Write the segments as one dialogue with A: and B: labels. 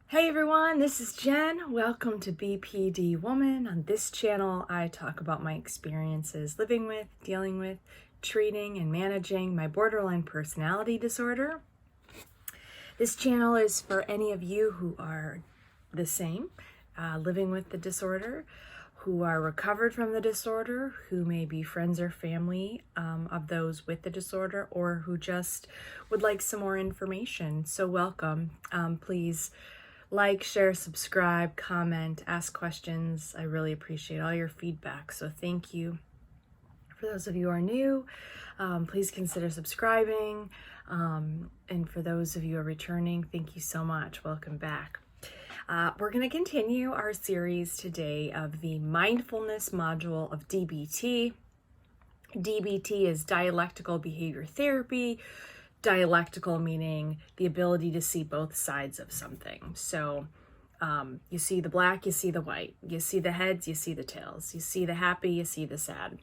A: Hey everyone, this is Jen. Welcome to BPD Woman. On this channel, I talk about my experiences living with, dealing with, treating, and managing my borderline personality disorder. This channel is for any of you who are the same, living with the disorder, who are recovered from the disorder, who may be friends or family of those with the disorder, or who just would like some more information. So welcome. Please like, share, subscribe, comment, ask questions. I really appreciate all your feedback. So thank you. For those of you who are new, please consider subscribing. And for those of you who are returning, thank you so much. Welcome back. We're going to continue our series today of the mindfulness module of DBT. DBT is dialectical behavior therapy. Dialectical meaning the ability to see both sides of something. So you see the black, you see the white, you see the heads, you see the tails, you see the happy, you see the sad.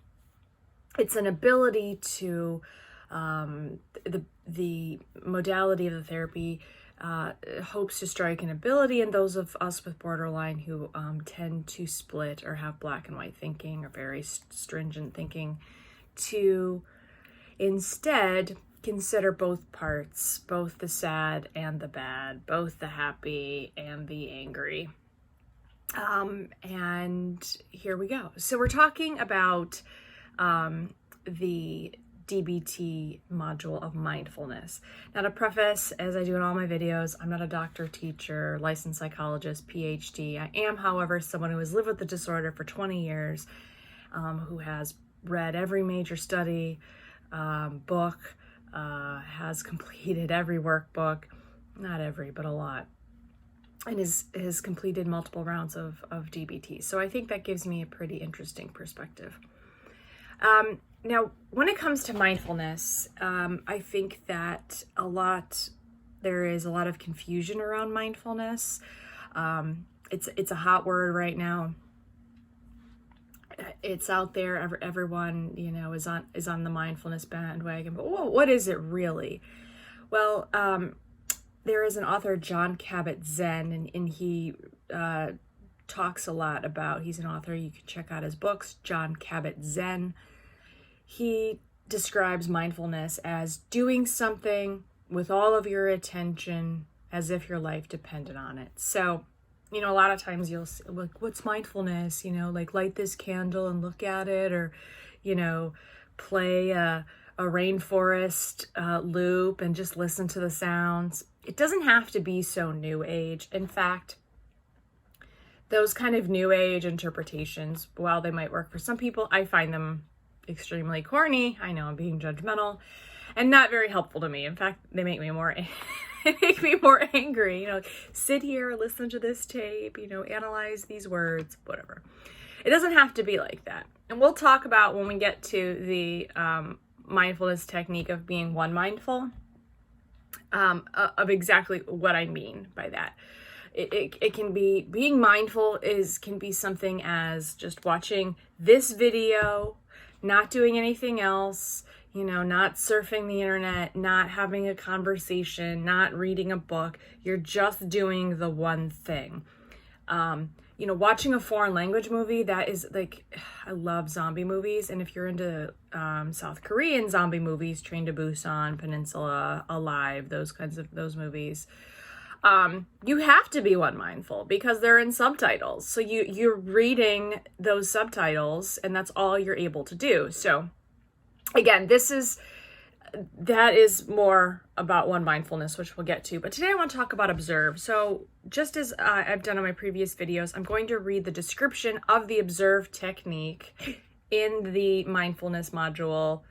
A: It's an ability to, the modality of the therapy hopes to strike an ability in those of us with borderline who tend to split or have black and white thinking or very stringent thinking, to instead consider both parts, both the sad and the bad, both the happy and the angry. And here we go. So we're talking about the DBT module of mindfulness. Now, to preface, as I do in all my videos, I'm not a doctor, teacher, licensed psychologist, PhD. I am, however, someone who has lived with the disorder for 20 years, who has read every major study, book, has completed every workbook, not every, but a lot, and has completed multiple rounds of DBT. So I think that gives me a pretty interesting perspective. Now, when it comes to mindfulness, I think that there is a lot of confusion around mindfulness. It's a hot word right now. It's out there. Everyone, is on the mindfulness bandwagon. But what is it really? Well, there is an author, Jon Kabat-Zinn, and he talks a lot about. He's an author. You can check out his books. Jon Kabat-Zinn. He describes mindfulness as doing something with all of your attention, as if your life depended on it. So, a lot of times you'll say, like, what's mindfulness? Like light this candle and look at it, or, play a rainforest loop and just listen to the sounds. It doesn't have to be so new age. In fact, those kind of new age interpretations, while they might work for some people, I find them extremely corny. I know I'm being judgmental and not very helpful to me. In fact, they make me more angry. Sit here, listen to this tape, analyze these words, whatever. It doesn't have to be like that. And we'll talk about, when we get to the mindfulness technique of being one mindful, of exactly what I mean by that. It can be, being mindful can be something as just watching this video, not doing anything else, not surfing the internet, not having a conversation, not reading a book. You're just doing the one thing. Watching a foreign language movie, that is like, I love zombie movies. And if you're into South Korean zombie movies, Train to Busan, Peninsula, Alive, those movies, you have to be one mindful because they're in subtitles. So you're reading those subtitles and that's all you're able to do. So again, that is more about one mindfulness, which we'll get to. But today I want to talk about observe. So just as I've done in my previous videos, I'm going to read the description of the observe technique in the mindfulness module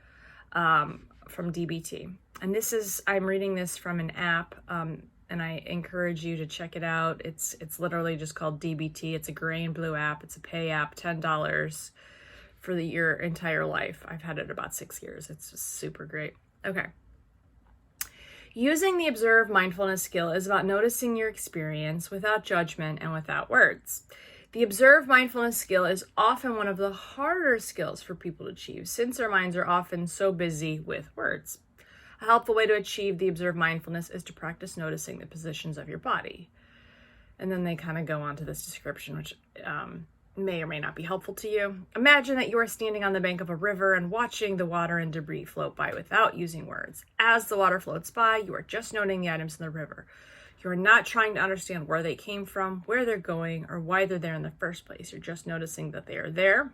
A: from DBT. And I'm reading this from an app, and I encourage you to check it out. It's literally just called DBT. It's a gray and blue app. It's a pay app, $10 for your entire life. I've had it about 6 years. It's just super great. Okay. Using the observe mindfulness skill is about noticing your experience without judgment and without words. The observe mindfulness skill is often one of the harder skills for people to achieve, since our minds are often so busy with words. A helpful way to achieve the observe mindfulness is to practice noticing the positions of your body. And then they kind of go on to this description, which may or may not be helpful to you. Imagine that you are standing on the bank of a river and watching the water and debris float by without using words. As the water floats by, you are just noting the items in the river. You are not trying to understand where they came from, where they're going, or why they're there in the first place. You're just noticing that they are there.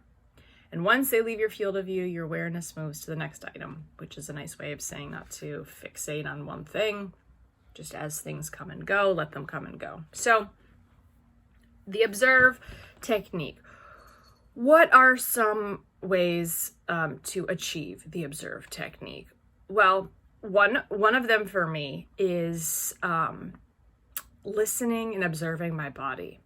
A: And once they leave your field of view, your awareness moves to the next item, which is a nice way of saying not to fixate on one thing. Just as things come and go, let them come and go. So, the observe technique. What are some ways to achieve the observe technique? Well, one of them for me is listening and observing my body.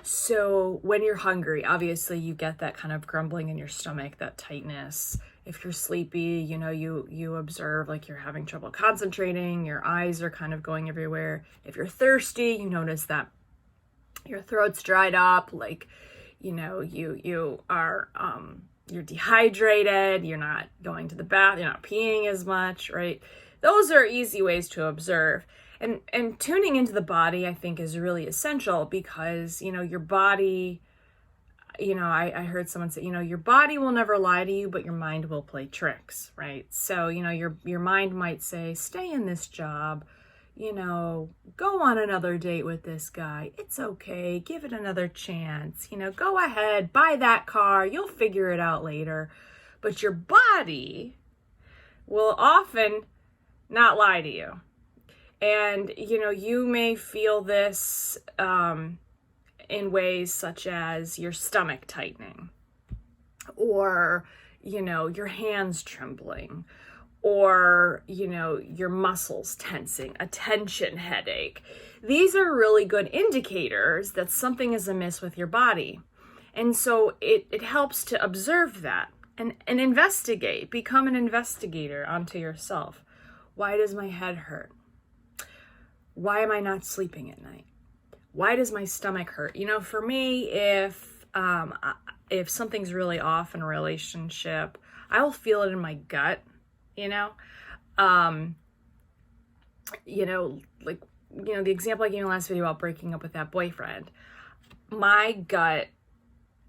A: So when you're hungry, obviously you get that kind of grumbling in your stomach, that tightness. If you're sleepy, you observe like you're having trouble concentrating, your eyes are kind of going everywhere. If you're thirsty, you notice that your throat's dried up, like, you are, you're dehydrated, you're not going to the bath, you're not peeing as much, right? Those are easy ways to observe. And tuning into the body, I think, is really essential because, your body, I heard someone say, your body will never lie to you, but your mind will play tricks, right? So, your mind might say, stay in this job, go on another date with this guy. It's okay. Give it another chance. Go ahead, buy that car. You'll figure it out later. But your body will often not lie to you. And, you may feel this in ways such as your stomach tightening or, your hands trembling, or, your muscles tensing, a tension headache. These are really good indicators that something is amiss with your body. And so it helps to observe that and investigate, become an investigator onto yourself. Why does my head hurt? Why am I not sleeping at night? Why does my stomach hurt? For me, if something's really off in a relationship, I will feel it in my gut. The example I gave in the last video about breaking up with that boyfriend, my gut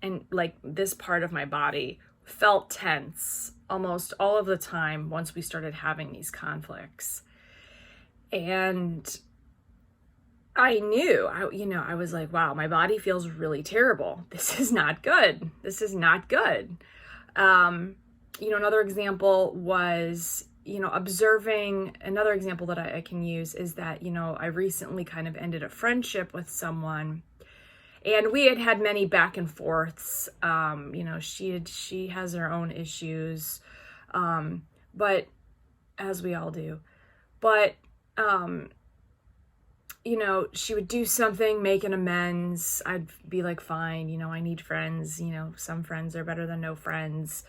A: and like this part of my body felt tense almost all of the time once we started having these conflicts. And I knew, I was like, wow, my body feels really terrible. This is not good. This is not good. Another example was, observing. Another example that I can use is that, I recently kind of ended a friendship with someone, and we had many back and forths. She has her own issues, but as we all do, but, she would do something, make an amends. I'd be like, fine, I need friends. Some friends are better than no friends.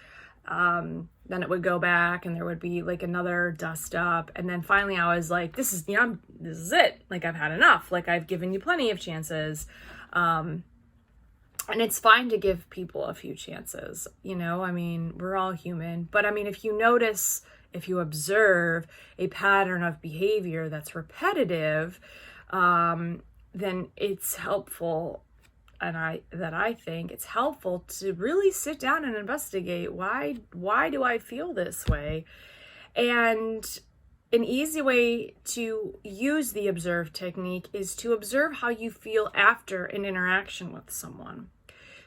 A: Then it would go back and there would be like another dust up. And then finally I was like, this is it. Like, I've had enough. Like, I've given you plenty of chances. And it's fine to give people a few chances. We're all human. But if you observe a pattern of behavior that's repetitive, then it's helpful. I think it's helpful to really sit down and investigate why do I feel this way? And an easy way to use the observe technique is to observe how you feel after an interaction with someone.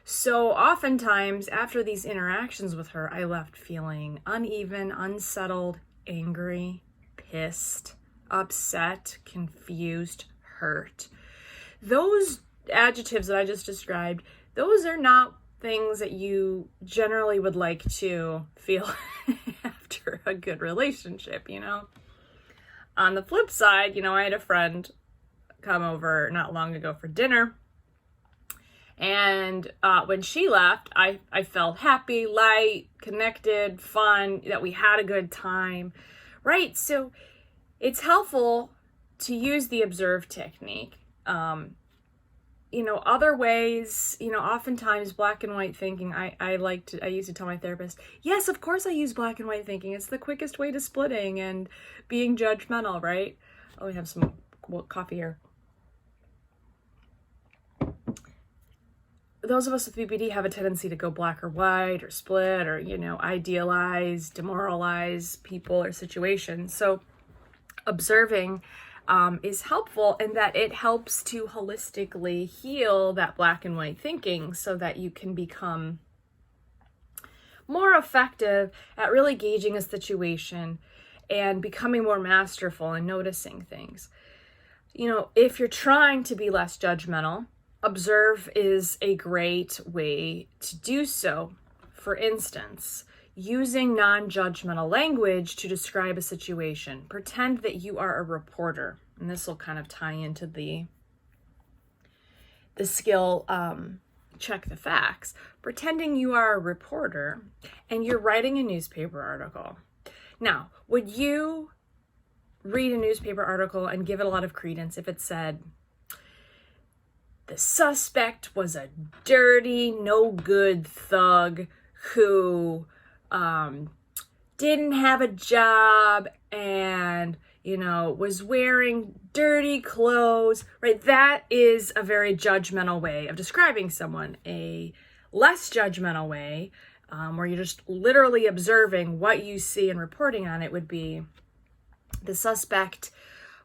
A: So oftentimes after these interactions with her, I left feeling uneven, unsettled, angry, pissed, upset, confused, hurt. Those adjectives that I just described, those are not things that you generally would like to feel after a good relationship, On the flip side, I had a friend come over not long ago for dinner, and when she left, I felt happy, light, connected, fun, that we had a good time, right? So it's helpful to use the observe technique. Other ways, oftentimes black and white thinking, I used to tell my therapist, yes, of course I use black and white thinking. It's the quickest way to splitting and being judgmental, right? Oh, we have some coffee here. those of us with BPD have a tendency to go black or white or split or, you know, idealize, demoralize people or situations. So observing is helpful in that it helps to holistically heal that black and white thinking so that you can become more effective at really gauging a situation and becoming more masterful in noticing things. You know, if you're trying to be less judgmental, observe is a great way to do so. For instance, using non-judgmental language to describe a situation. Pretend that you are a reporter, and this will kind of tie into the skill check the facts. Pretending you are a reporter and you're writing a newspaper article. Now, would you read a newspaper article and give it a lot of credence if it said, the suspect was a dirty, no good thug who didn't have a job and, you know, was wearing dirty clothes, right? That is a very judgmental way of describing someone. A less judgmental way, where you're just literally observing what you see and reporting on it, would be the suspect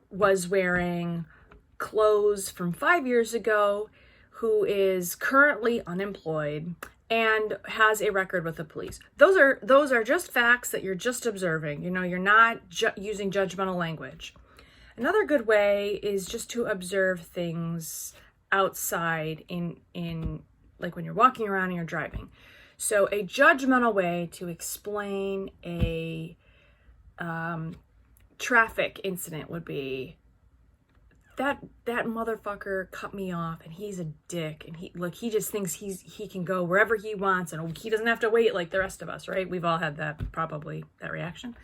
A: was wearing clothes from 5 years ago, who is currently unemployed and has a record with the police. Those are just facts that you're just observing. You know, you're not using judgmental language. Another good way is just to observe things outside in like when you're walking around and you're driving. So a judgmental way to explain a traffic incident would be, that motherfucker cut me off and he's a dick, and he just thinks he can go wherever he wants and he doesn't have to wait like the rest of us, right? We've all had that reaction.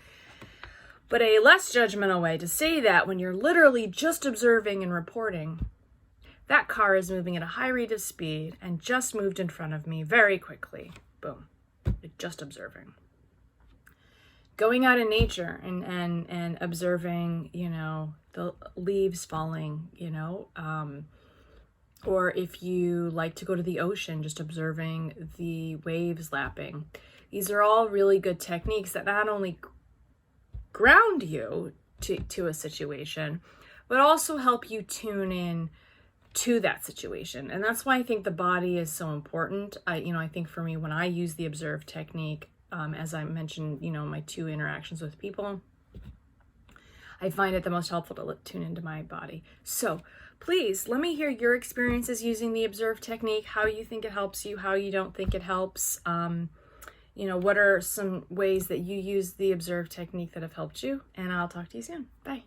A: But a less judgmental way to say that, when you're literally just observing and reporting, that car is moving at a high rate of speed and just moved in front of me very quickly. Boom. Just observing. Going out in nature and observing, you know, the leaves falling, you know, or if you like to go to the ocean, just observing the waves lapping. These are all really good techniques that not only ground you to a situation, but also help you tune in to that situation. And that's why I think the body is so important. I think for me, when I use the observe technique, as I mentioned, you know, my 2 interactions with people, I find it the most helpful to tune into my body. So please let me hear your experiences using the observe technique, how you think it helps you, how you don't think it helps. You know, what are some ways that you use the observe technique that have helped you? And I'll talk to you soon. Bye.